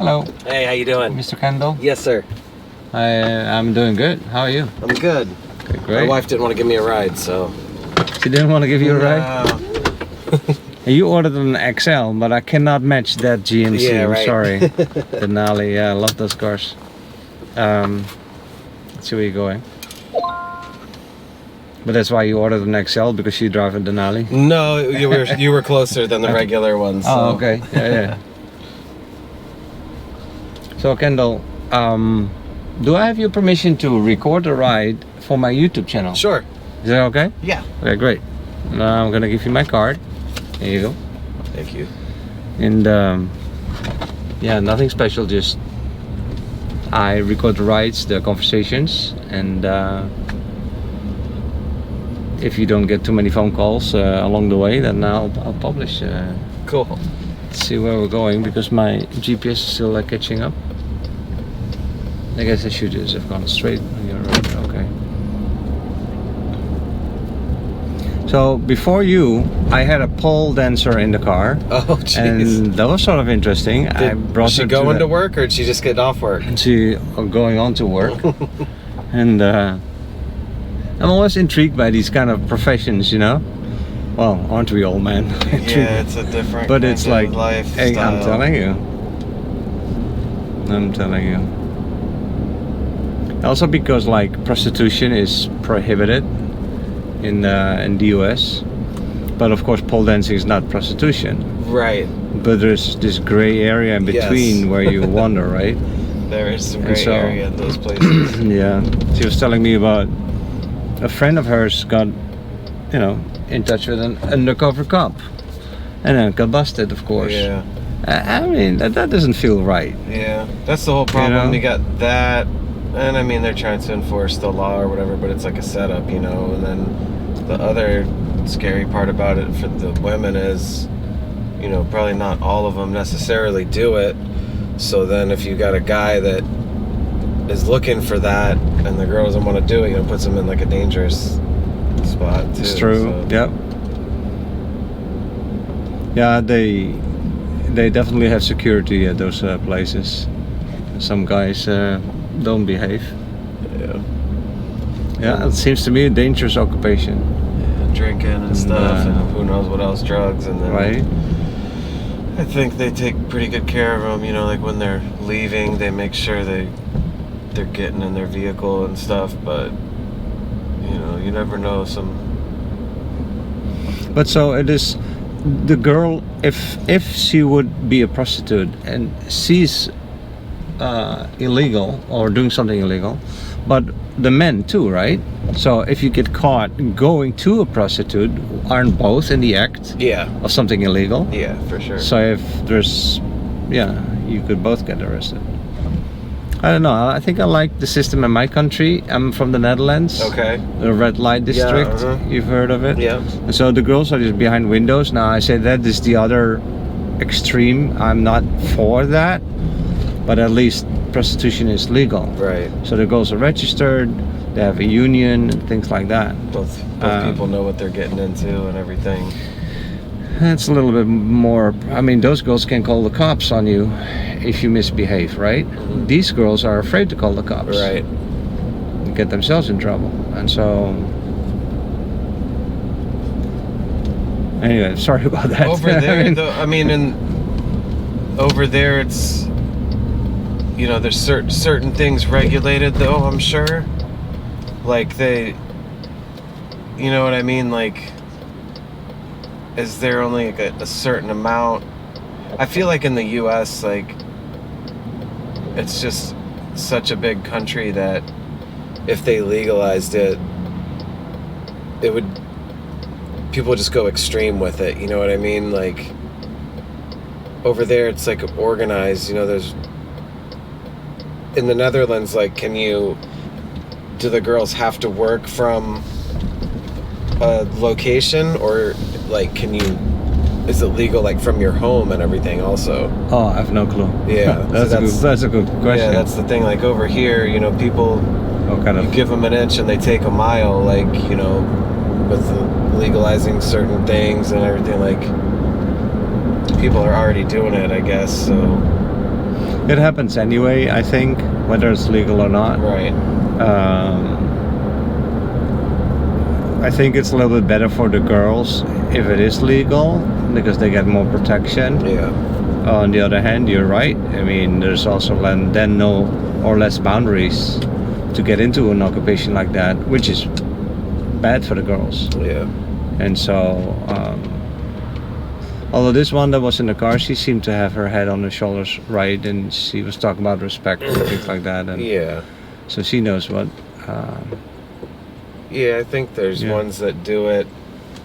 Hello. Hey, how you doing? Mr. Kendall? Yes, sir. I'm doing good. How are you? I'm good. Okay, great. My wife didn't want to give me a ride, so... She didn't want to give you a ride? No. You ordered an XL, but I cannot match that GMC. Yeah, I'm right. sorry. Denali, yeah, I love those cars. Let's see where you're going. But that's why you ordered an XL, because you drive a Denali? No, you were closer than the regular ones. So. Oh, okay. Yeah. So, Kendall, do I have your permission to record a ride for my YouTube channel? Sure. Is that okay? Yeah. Okay, great. Now I'm gonna give you my card. There you go. Thank you. And yeah, nothing special, just I record the rides, the conversations, and if you don't get too many phone calls along the way, then I'll publish. Cool. Let's see where we're going, because my GPS is still catching up. I guess I should just have gone straight on your road. Okay. So before you, I had a pole dancer in the car. Oh, jeez. And that was sort of interesting. Was she going to work, or did she just get off work? She going on to work. And I'm always intrigued by these kind of professions, you know. Well, aren't we all, man? Yeah, it's a different. But it's like, lifestyle. hey, I'm telling you. Also because like prostitution is prohibited in the US, but of course pole dancing is not prostitution. Right. But there's this gray area in between where you wander, right? There is some gray area in those places. Yeah. She was telling me about a friend of hers got, in touch with an undercover cop, and then got busted, of course. Yeah. I mean, that doesn't feel right. Yeah, that's the whole problem. You got that, and I mean, they're trying to enforce the law or whatever, but it's like a setup, and then the other scary part about it for the women is, probably not all of them necessarily do it. So then if you got a guy that is looking for that and the girl doesn't want to do it, it puts them in like a dangerous spot too. It's true. So. Yep. Yeah, they definitely have security at those places. Some guys don't behave. Yeah. Yeah, it seems to me a dangerous occupation. Yeah, drinking and stuff, and who knows what else, drugs, and then. Right. I think they take pretty good care of them. Like when they're leaving, they make sure they're getting in their vehicle and stuff. But you never know. But so it is. The girl, if she would be a prostitute and she's illegal or doing something illegal, but the men too, right? So if you get caught going to a prostitute, aren't both in the act of something illegal? Yeah, for sure. So if there's, you could both get arrested. I don't know. I think I like the system in my country. I'm from the Netherlands. Okay. The red light district. Yeah, You've heard of it? Yeah. And so the girls are just behind windows. Now I say that is the other extreme. I'm not for that, but at least prostitution is legal. Right. So the girls are registered. They have a union and things like that. Both people know what they're getting into and everything. That's a little bit more. I mean, those girls can call the cops on you if you misbehave, right? Mm-hmm. These girls are afraid to call the cops. Right. And get themselves in trouble. And so... Anyway, sorry about that. Over there, though, over there, it's... there's certain things regulated, though, I'm sure. Like, they... You know what I mean? Like... Is there only a certain amount? I feel like in the U.S., like, it's just such a big country that if they legalized it, people would just go extreme with it. You know what I mean? Like, over there, it's like organized. There's in the Netherlands, like, do the girls have to work from a location, or like is it legal like from your home and everything also? Oh, I have no clue. Yeah. that's a good question. Yeah, that's the thing. Like over here, people you give them an inch and they take a mile, like, with legalizing certain things and everything, like people are already doing it, I guess. So It happens anyway, I think, whether it's legal or not. Right. I think it's a little bit better for the girls if it is legal because they get more protection. Yeah. On the other hand, you're right. I mean, there's also then no or less boundaries to get into an occupation like that, which is bad for the girls. Yeah. And so, although this one that was in the car, she seemed to have her head on her shoulders right, and she was talking about respect and things like that. And yeah. So she knows what. Yeah, I think there's ones that do it.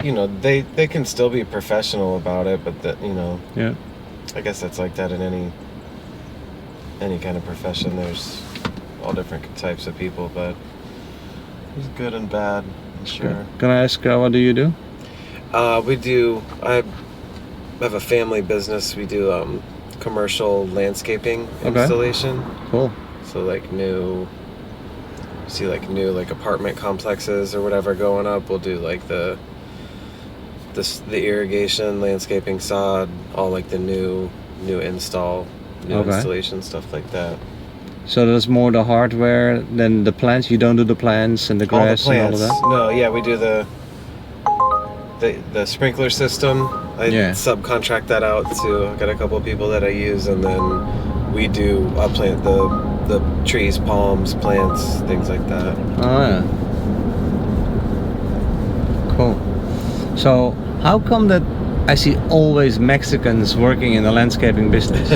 You know, they can still be professional about it, but that, you know. Yeah. I guess that's like that in any kind of profession. There's all different types of people, but there's good and bad, I'm sure. Okay. Can I ask what do you do? I have a family business. We do commercial landscaping installation. Cool. So like new apartment complexes or whatever going up, we'll do like the irrigation, landscaping, sod, all like the new installation stuff like that. So there's more the hardware than the plants. You don't do the plants and the grass and all of that. No, yeah, we do the sprinkler system. I subcontract that out to. I've got a couple of people that I use, and then I'll plant the trees, palms, plants, things like that. Oh yeah. Cool. So how come that I see always Mexicans working in the landscaping business?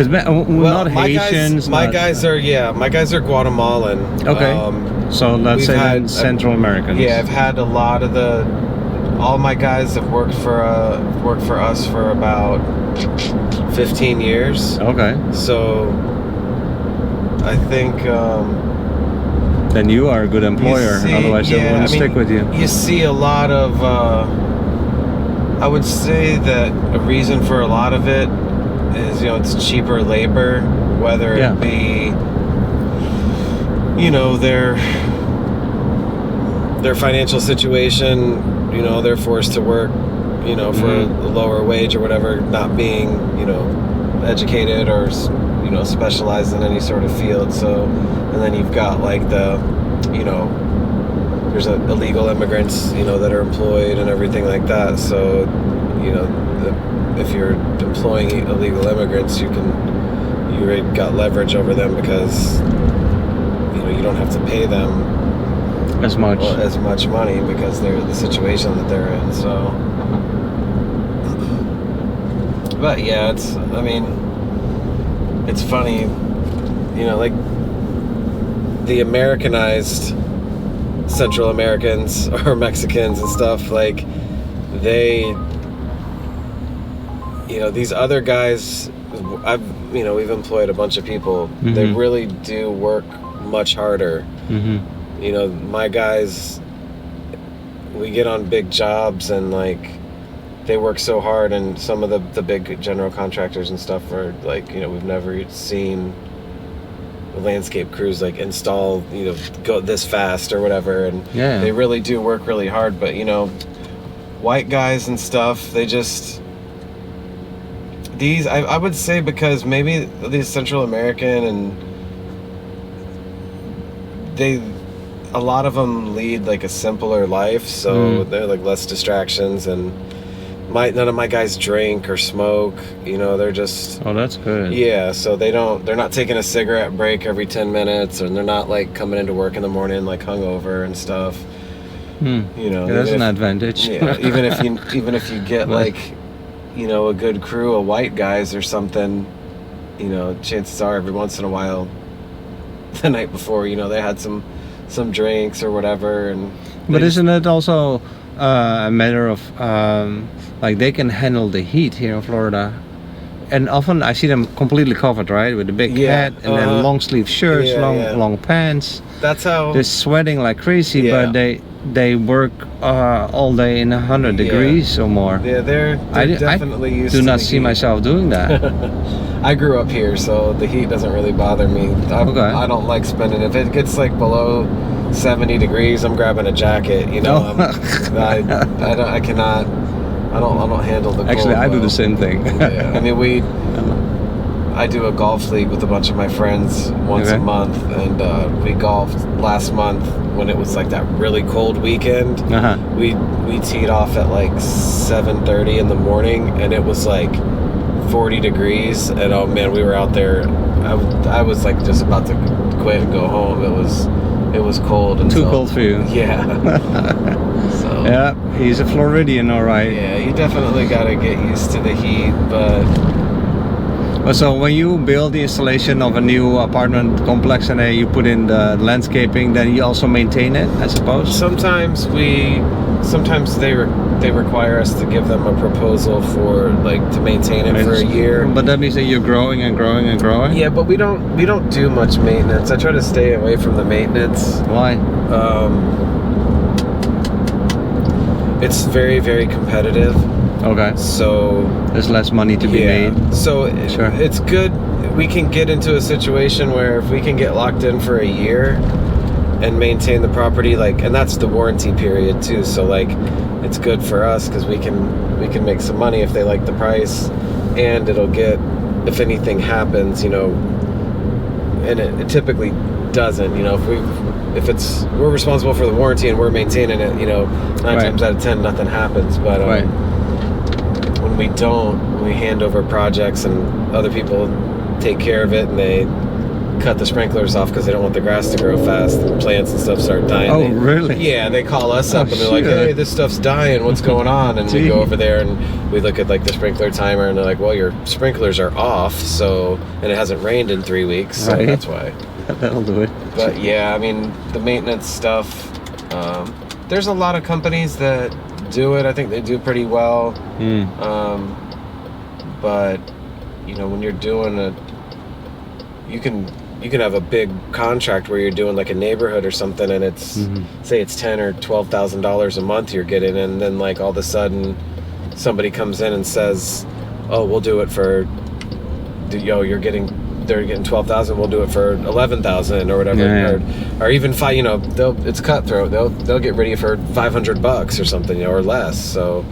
Not Haitians. My guys are Guatemalan. Okay. So let's say in Central Americans. Yeah, I've had a lot of all my guys have worked for us for about 15 years. Okay. So I think then you are a good employer. Otherwise, they wouldn't stick with you. You see a lot of. I would say that a reason for a lot of it is, it's cheaper labor, whether it be, their financial situation, they're forced to work, for a lower wage or whatever, not being, educated or, specialized in any sort of field. So, and then you've got like there's illegal immigrants, that are employed and everything like that. So, if you're employing illegal immigrants, you already got leverage over them because, you don't have to pay them as much money because they're the situation that they're in. So, but yeah, it's funny, like the Americanized Central Americans or Mexicans and stuff, like these other guys, we've employed a bunch of people. Mm-hmm. They really do work much harder. Mm-hmm. My guys, we get on big jobs and like they work so hard, and some of the big general contractors and stuff are like, we've never seen landscape crews like install, go this fast or whatever, and they really do work really hard. But white guys and stuff, they just I would say because maybe these Central American and a lot of them lead like a simpler life, so they're like less distractions, and none of my guys drink or smoke. They're just. Oh, that's good. Yeah, so they're not taking a cigarette break every 10 minutes, and they're not like coming into work in the morning like hungover and stuff. That's an advantage. Yeah, even if you get like, a good crew of white guys or something, chances are every once in a while, the night before, they had some drinks or whatever, and. But isn't it also a matter of like they can handle the heat here in Florida, and often I see them completely covered, right, with a big hat and then long sleeve shirts, long pants. That's how they're sweating like crazy, but they work all day in 100 degrees or more. Yeah, they're definitely used to do not the see heat. myself doing that. I grew up here, so the heat doesn't really bother me. I don't like spending. If it gets like below 70 degrees, I'm grabbing a jacket. I cannot. I don't handle the cold. Actually, I do the same thing. Yeah. I do a golf league with a bunch of my friends once a month, and we golfed last month when it was like that really cold weekend. We teed off at like 7:30 in the morning, and it was like 40 degrees, and oh man, we were out there. I was like just about to quit and go home. It was cold. Too cold for you. Yeah. So. Yeah, he's a Floridian, all right. Yeah, you definitely got to get used to the heat, but. So when you build the installation of a new apartment complex and you put in the landscaping, then you also maintain it, I suppose? Sometimes they require us to give them a proposal for like to maintain it for a year. But that means that you're growing and growing and growing? Yeah, but we don't do much maintenance. I try to stay away from the maintenance. Why? It's very, very competitive. Okay. So there's less money to be made. So sure. It's good. We can get into a situation where if we can get locked in for a year and maintain the property, like, and that's the warranty period too. So like, it's good for us because we can make some money if they like the price, and it'll get, if anything happens, you know, and it typically doesn't, you know, if we're responsible for the warranty and we're maintaining it, you know, 9 times out of 10 nothing happens. But when we hand over projects and other people take care of it and they cut the sprinklers off because they don't want the grass to grow fast and plants and stuff start dying. Oh, really? Yeah, they call us up and they're like, hey, this stuff's dying, what's going on? And we go over there and we look at like the sprinkler timer and they're like, well, your sprinklers are off, so, and it hasn't rained in 3 weeks, so that's why. That'll do it. But yeah, I mean, the maintenance stuff, there's a lot of companies that do it. I think they do pretty well. But you know, when you're doing you can have a big contract where you're doing like a neighborhood or something, and it's say it's $10,000 or $12,000 a month you're getting, and then like all of a sudden somebody comes in and says, oh, we'll do it for, they're getting 12,000, we'll do it for 11,000 or whatever, or even five. You know, it's cutthroat. They'll get rid of you for $500 or something, you know, or less. So,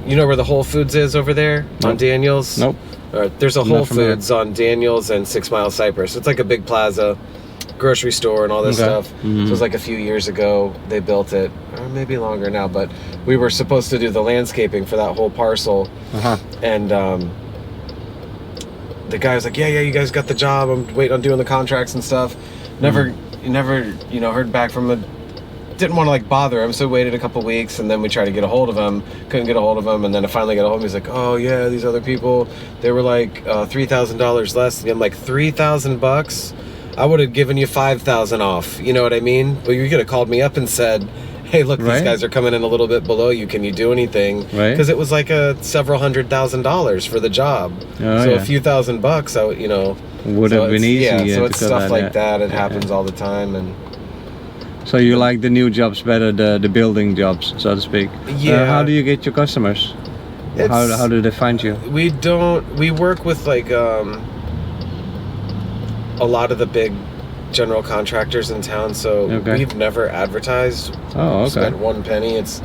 you know where the Whole Foods is over there on Daniels? Nope. There's a Whole Foods on Daniels and 6 Mile Cypress. It's like a big plaza, grocery store, and all this stuff. So it was like a few years ago they built it, or maybe longer now. But we were supposed to do the landscaping for that whole parcel, and the guy was like, yeah, you guys got the job. I'm waiting on doing the contracts and stuff. Never, you know, heard back from him. Didn't want to like bother him, so waited a couple weeks, and then we tried to get a hold of him. Couldn't get a hold of him, and then I finally got a hold of him. He's like, oh yeah, these other people, they were like $3,000 less. And I'm like, $3,000? I would have given you 5,000 off. You know what I mean? But you could have called me up and said, hey, look, these guys are coming in a little bit below you. Can you do anything? Because it was like several $100,000 for the job. A few $1,000, you know, would have been easy. Yeah, so it's stuff like that. It happens all the time. And so you like the new jobs better, the building jobs, so to speak? Yeah. How do you get your customers? How do they find you? We work with like a lot of the big general contractors in town, so we've never advertised. Spent one penny. It's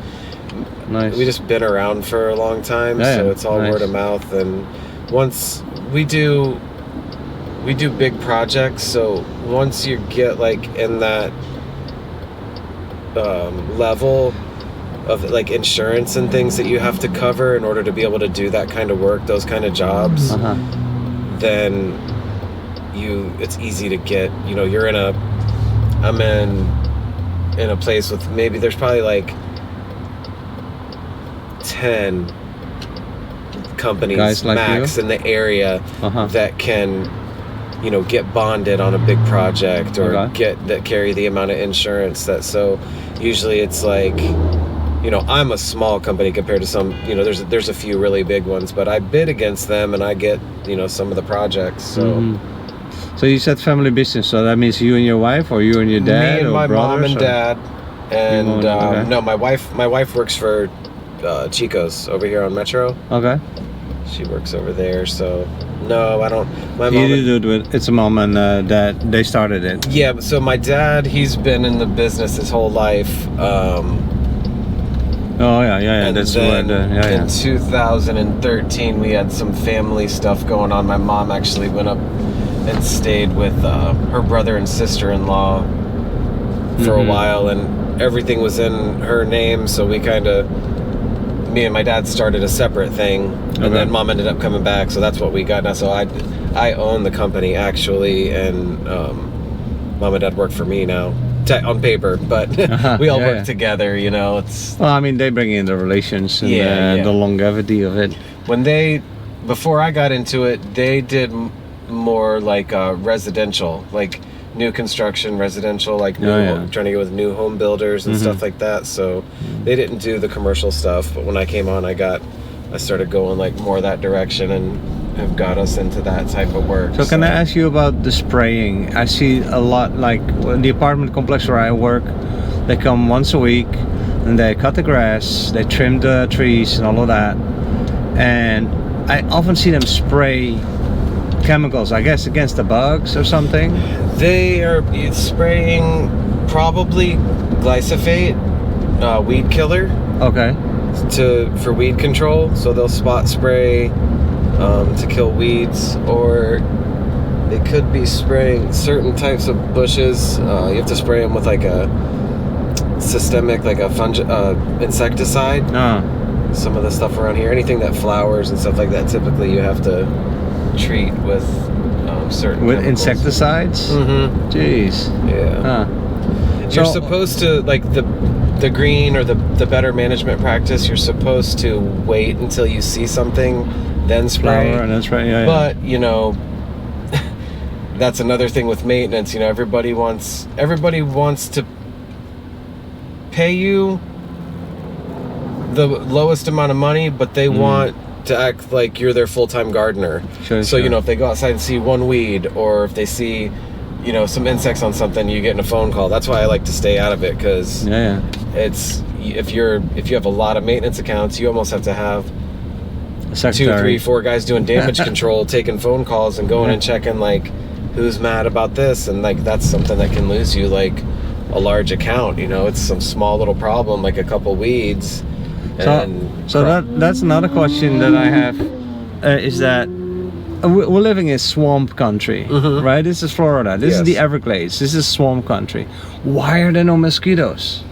nice. We just been around for a long time, so it's all word of mouth. And once we do big projects, so once you get like in that level of like insurance and things that you have to cover in order to be able to do that kind of work, those kind of jobs, then it's easy to get, you know, I'm in a place with maybe there's probably like 10 companies like max in the area that can, you know, get bonded on a big project or that carry the amount of insurance that, so usually it's like, you know, I'm a small company compared to some, you know, there's a few really big ones, but I bid against them and I get, you know, some of the projects. So So you said family business, so that means you and your wife, or you and your dad? Me and my mom and dad. And no, my wife works for Chico's over here on Metro. She works over there, so no, I don't. My mom. It's a mom and dad. They started it. Yeah, so my dad, he's been in the business his whole life. Oh yeah. And That's then where in 2013 we had some family stuff going on. My mom actually went up and stayed with her brother and sister-in-law for a while, and everything was in her name, so we kind of, me and my dad started a separate thing, and then mom ended up coming back, so that's what we got now. So I own the company actually, and mom and dad work for me now on paper, but we all work together, you know. It's, well, I mean, they bring in the relations and the longevity of it. Before I got into it, they did more like residential, like new construction residential, like trying to get with new home builders and stuff like that. So they didn't do the commercial stuff, but when I came on, I started going like more that direction, and have got us into that type of work. So can I ask you about the spraying? I see a lot, like in the apartment complex where I work, they come once a week and they cut the grass, they trim the trees and all of that, and I often see them spray chemicals, I guess against the bugs or something. They are spraying probably glyphosate, weed killer. Okay. For weed control, so they'll spot spray to kill weeds, or they could be spraying certain types of bushes. You have to spray them with like a systemic, like a insecticide. Some of the stuff around here, anything that flowers and stuff like that, typically you have to treat with certain chemicals. Insecticides? Jeez. Yeah. You're supposed to, like the green or the better management practice, you're supposed to wait until you see something, then spray. Flower, that's right. Yeah. But you know, that's another thing with maintenance. You know, everybody wants to pay you the lowest amount of money, but they want to act like you're their full-time gardener. So you know, if they go outside and see one weed, or if they see, you know, some insects on something, you get in a phone call. That's why I like to stay out of it, because it's, if you have a lot of maintenance accounts, you almost have to have 2, 3, 4 guys doing damage control, taking phone calls and going and checking like who's mad about this, and like that's something that can lose you like a large account. You know, it's some small little problem like a couple weeds. So that's another question that I have, is that we're living in swamp country, right? This is Florida. This is the Everglades. This is swamp country. Why are there no mosquitoes?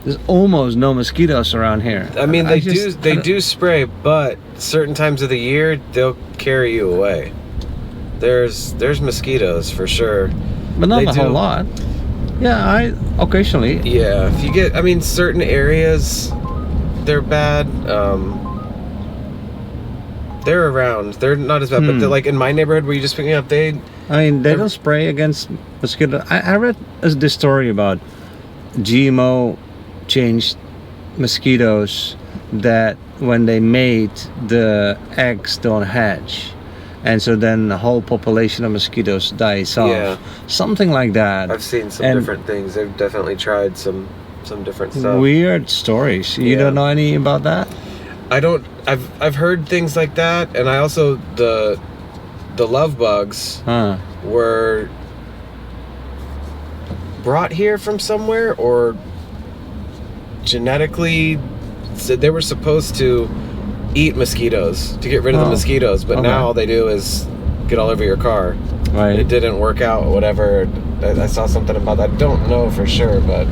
There's almost no mosquitoes around here. I mean, they do spray, but certain times of the year they'll carry you away. There's mosquitoes for sure, but not a whole lot. Yeah, I occasionally. Yeah, if you get, I mean, certain areas, they're bad. They're around. They're not as bad, but they're like in my neighborhood where you just picking up. They don't spray against mosquitoes. I read this story about GMO changed mosquitoes, that when they mate, the eggs don't hatch, and so then the whole population of mosquitoes dies off. Yeah. Something like that. I've seen some different things. They've definitely tried some different stuff. Weird stories. You don't know any about that? I don't. I've heard things like that, and I also the love bugs were brought here from somewhere, or genetically, they were supposed to eat mosquitoes to get rid of the mosquitoes, but now all they do is get all over your car. Right. It didn't work out, whatever. I saw something about that. I don't know for sure, but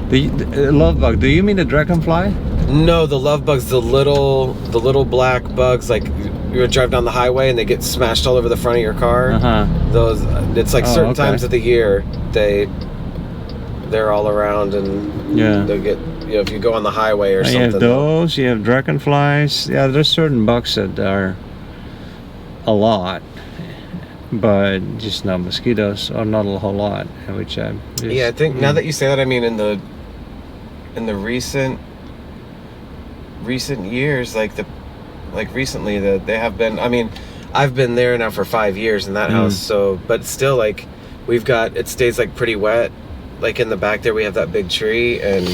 the love bug. Do you mean the dragonfly? No, the love bugs, the little black bugs, like you drive down the highway and they get smashed all over the front of your car. Those, it's like certain times of the year they're all around, and they'll get, you know, if you go on the highway or something. You have those, you have dragonflies. Yeah, there's certain bugs that are a lot, but just not mosquitoes, or not a whole lot. Which I think now that you say that, I mean in the recent years, like recently, that they have been. I mean, I've been there now for 5 years in that house, so but still, like it stays like pretty wet. Like in the back there, we have that big tree, and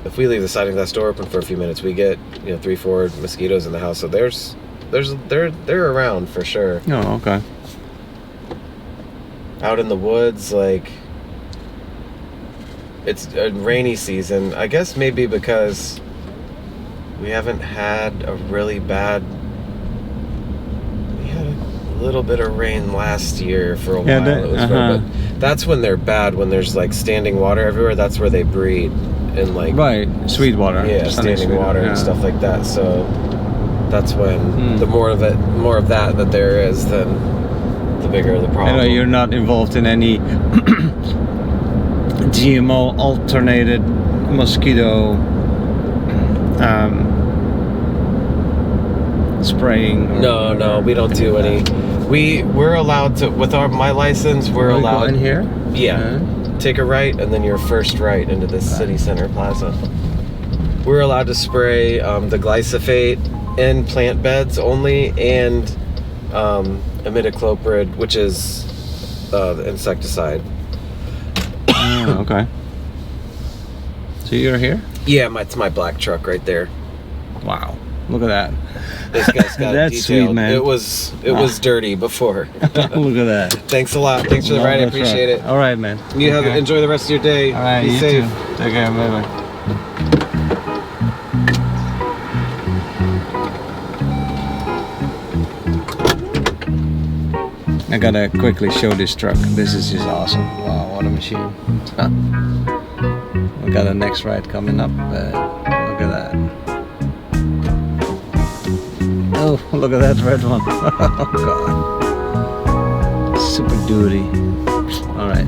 if we leave the sliding glass door open for a few minutes, we get 3-4 mosquitoes in the house. So they're around for sure. Oh, okay. Out in the woods, like it's a rainy season. I guess maybe because we haven't had a really bad. We had a little bit of rain last year for a while. It was but that's when they're bad. When there's like standing water everywhere, that's where they breed. And like sweet water. Yeah, standing water and stuff like that. So that's when the more of that there is, then the bigger the problem. I know you're not involved in any GMO alternated mosquito spraying. No, we don't do any. We're allowed to with my license. We're allowed in here. Yeah, take a right and then your first right into the city center plaza. We're allowed to spray the glyphosate in plant beds only, and imidacloprid, which is the insecticide. Okay. So you're here? Yeah, it's my black truck right there. Wow, look at that. This guy's got That's it detailed. sweet, man. It was dirty before. Look at that. Thanks a lot. Thanks for the ride. I appreciate it. All right, man. You enjoy the rest of your day. All right, Be you safe. too. Take care. Bye bye. I gotta quickly show this truck. This is just awesome. Wow, what a machine. We got a next ride coming up. Look at that. Oh, look at that red one. Oh, God. Super duty. All right.